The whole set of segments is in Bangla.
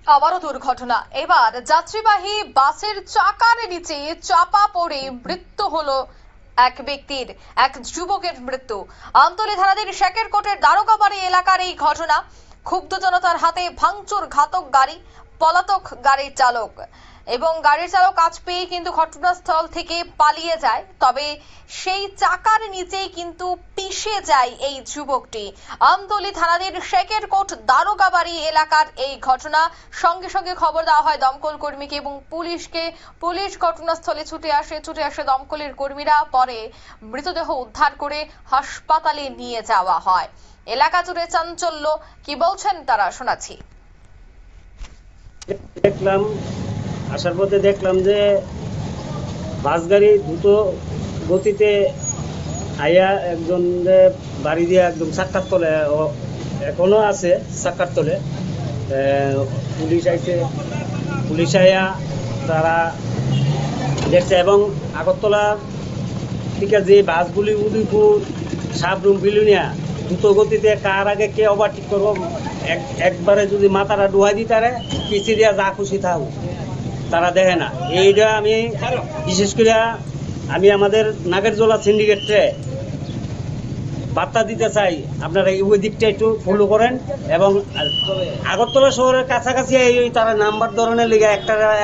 আবারও দুর্ঘটনা। এবার যাত্রীবাহী বাসের চাকার নিচে চাপা পড়ে মৃত্যু হলো এক ব্যক্তির, এক যুবকের মৃত্যু। আমতলী থানাধীন শেকেরকোটের দ্বারকাবাড়ি এলাকার এই ঘটনা। ক্ষুব্ধ জনতার হাতে ভাঙচুর, ঘাতক গাড়ি, পলাতক গাড়ির চালক এবং গাড়ির চালক আজ পেয়ে কিন্তু ঘটনাস্থল থেকে পালিয়ে যায়। তবে সেই চাকার নিচেই কিন্তু পিষে যায় এই যুবকটি। আমতলী থানাধীন শেকেরকোট দ্বারকাবাড়ি এলাকার এই ঘটনা। সঙ্গে সঙ্গে খবর দেওয়া হয় দমকল কর্মীকে এবং পুলিশকে। পুলিশ ঘটনাস্থলে ছুটে আসে দমকলের কর্মীরা। পরে মৃতদেহ উদ্ধার করে হাসপাতালে নিয়ে যাওয়া হয়। এলাকা জুড়ে চাঞ্চল্য। কি বলছেন তারা, শোনাচ্ছি। দেখলাম, আসার পথে দেখলাম যে বাস গাড়ি দ্রুত গতিতে আইয়া একজন বাড়ি দিয়ে একদম চাক্কার তলে, এখনো আছে চাক্কার তলে। পুলিশ আইয়া তারা দেখছে এবং আগরতলা থেকে যে বাসগুলি উদয়পুর, সাবরুম, বিলুনিয়া দ্রুত গতিতে কার আগে কে ওভারটেক করবো, একবারে যদি মাথাটা ডুহাই দিই তারে পিছিয়ে দিয়া যা খুশি থাকুক, তারা দেখে না। এইটা আমি বিশেষ করে আমাদের নাগেরজোলা সিন্ডিকেটে বার্তা দিতে চাই, আপনারা ওই দিকটা একটু ফলো করেন এবং আগরতলা শহরের কাছাকাছি তারা নাম্বার ধরনের লিগে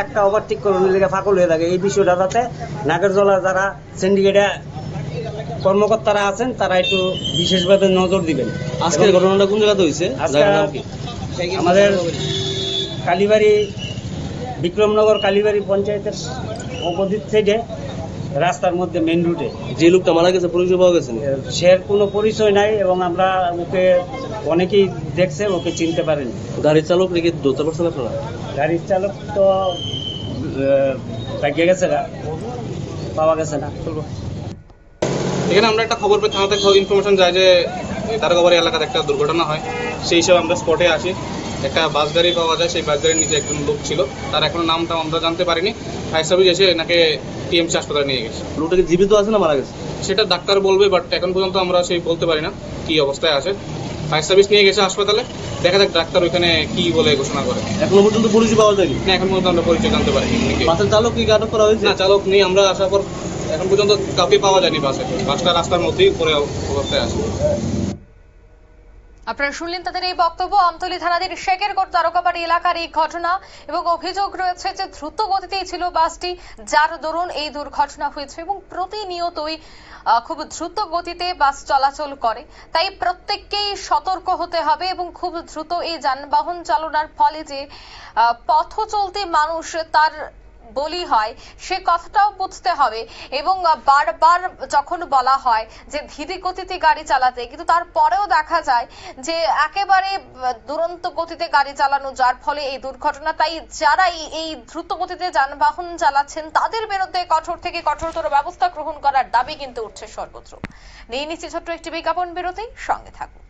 একটা ওভারটেক করানোর লিগে ফাঁকল হয়ে থাকে। এই বিষয়টা যাতে নাগেরজোলা যারা সিন্ডিকেটে কর্মকর্তারা আছেন তারা একটু বিশেষভাবে নজর দিবেন। আজকের ঘটনাটা কোন জায়গাতে হয়েছে? আমাদের কালীবাড়ি, বিক্রমনগর কালীবাড়ি পঞ্চায়েতের অপোজিট সাইডে রাস্তার মধ্যে মেন রুটে। যে লোকটা মারা গেছে পরিচয় পাওয়া গেছে? সে কোনো পরিচয় নাই এবং আমরা ওকে অনেকেই দেখছে, ওকে চিনতে পারেনি। গাড়ির চালক রেখে ধরতে পারছেন আপনারা? গাড়ির চালক তো পাইকে গেছে না, পাওয়া গেছে না। এখানে আমরা একটা খবর পেয়ে থানা থেকে ইনফরমেশন যায় যে দ্বারকাবাড়ি এলাকাতে একটা দুর্ঘটনা হয়। সেই হিসাবে আমরা স্পটে আসি। একটা বাস গাড়ি পাওয়া যায়, সেই বাস গাড়ির নিচে একজন লোক ছিল, তার এখনো নামটা আমরা জানতে পারিনি। ফায়ার সার্ভিস এসে এনাকে টিএমসি হাসপাতালে নিয়ে গেছে। লোকটা কি জীবিত আছে না মারা গেছে? সেটা ডাক্তার বলবে, বাট এখন পর্যন্ত আমরা সেই বলতে পারি না কি অবস্থায় আছে। ফায়ার সার্ভিস নিয়ে গেছে হাসপাতালে, দেখা যাক ডাক্তার ওইখানে কি বলে ঘোষণা করে। এখনো পর্যন্ত পরিচয় পাওয়া যায়নি? না, এখন পর্যন্ত আমরা পরিচয় জানতে পারিনি। বাসের চালক কি আটক করা হয়েছে? না, চালক নেই। আমরা আসার পর এখন পর্যন্ত কাউকে পাওয়া যায়নি বাসে। বাসটা রাস্তার মধ্যেই পড়ে অবস্থায় আছে। আপনারা শুনলেন তাদের এই বক্তব্য। আমতলী থানাধীন শেকেরকোট দ্বারকাবাড়ি এলাকার এই ঘটনা এবং অভিযোগ রয়েছে যে দ্রুত গতিতেই ছিল বাসটি, যার দরুন এই দুর্ঘটনা হয়েছে এবং প্রতিনিয়তই খুব দ্রুত গতিতে বাস চলাচল করে। তাই প্রত্যেককেই সতর্ক হতে হবে এবং খুব দ্রুত এই যানবাহন চালনার ফলে যে পথ চলতি মানুষ তার বলি হয়, সে কথাটাও বুঝতে হবে। এবং বারবার যখন বলা হয় যে ধীরে গতিতে গাড়ি চালাতে, কিন্তু তারপরেও দেখা যায় যে একেবারে দুরন্ত গতিতে গাড়ি চালানো, যার ফলে এই দুর্ঘটনা। তাই যারা এই দ্রুত গতিতে যানবাহন চালাচ্ছেন তাদের বিরুদ্ধে কঠোর থেকে কঠোরতর ব্যবস্থা গ্রহণ করার দাবি কিন্তু উঠছে সর্বত্র। নিয়ে নিচ্ছি ছোট্ট একটি বিজ্ঞাপন বিরতি, সঙ্গে থাকুন।